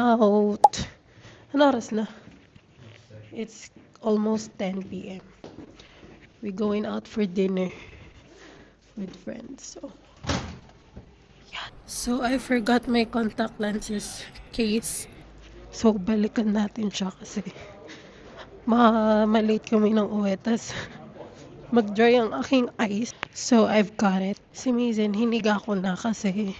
Out. Ano oras na? It's almost 10 p.m. We're going out for dinner with friends. So I forgot my contact lenses case. So balikan natin siya kasi malate kami ng uwi. Tas mag-dry ang aking eyes. So I've got it. Si Mazen, hiniga ko na kasi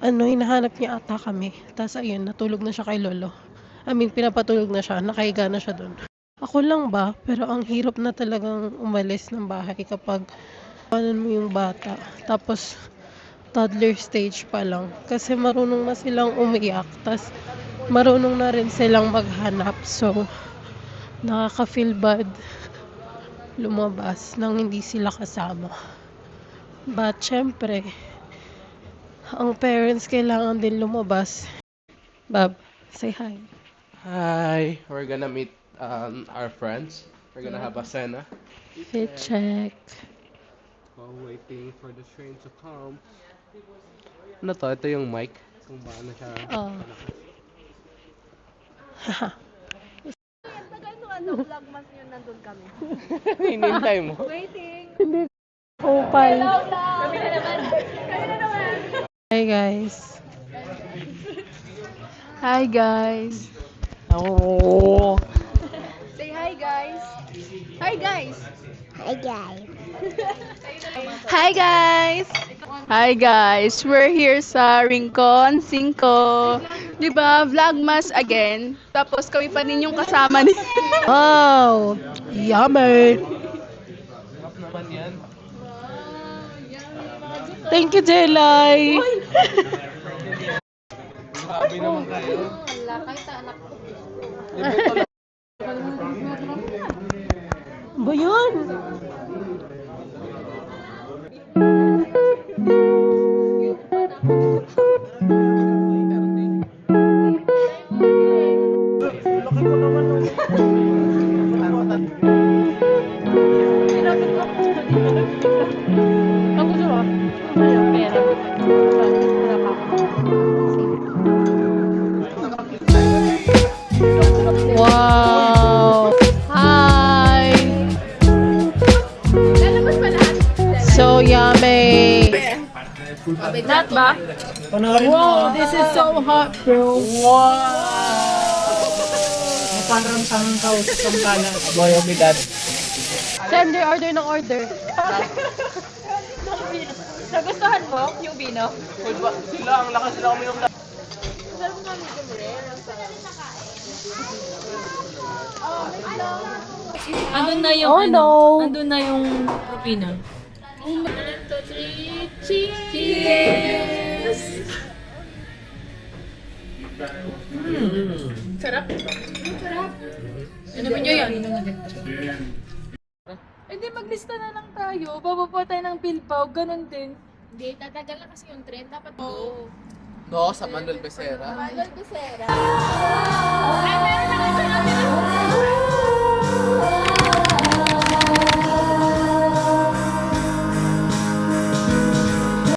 hinahanap niya ata kami. Tas ayun, natulog na siya kay Lolo. Pinapatulog na siya. Nakahiga na siya dun. Ako lang ba? Pero ang hirap na talagang umalis ng bahay kapag mo yung bata. Tapos toddler stage pa lang. Kasi marunong na silang umiyak. Tas marunong na rin silang maghanap. So, nakaka-feel bad lumabas nang hindi sila kasama. But, syempre, ang parents kailangan din lumabas. Bab, say hi. Hi, we're gonna meet our friends. We're gonna have a cena. Fit check. While waiting for the train to come. Ano to? Ito yung mic. Kung paano siya. Oh. Vlogmas yun, nandun kami. Hinintay mo. Waiting. Kupal. Kami na naman. Hi guys. Hi guys. Oh. Say hi guys. Hi guys. Hi guys. Hi guys. Hi guys. We're here sa Rincon 5. Diba? Vlogmas again. Tapos kami pa rin yung kasama ni... Wow. Yummy. Naman yan. Thank you, Jelay. Grabe naman kayo. Ba yun? Ako siya. Pera. Wow! Hi! So yummy! Not ba? Wow, this is so hot, bro. Parang sangkaw sa sangkala. Boy, obrigado. Sender, order ng order. Nagustuhan mo yung vino? Sila, ang lakas sila uminom na. Andun na yung andun na yung propina. Cheers! Sarap. Sarap. Ano ba nyo yan? Eh di maglista na lang tayo. Bababa tayo ng Bilbao. Ganon din. Hindi, tatagal na kasi yung trend. Dapat go. No, sa Manuel Becerra. Manuel Becerra. Ay, meron na kasi natin.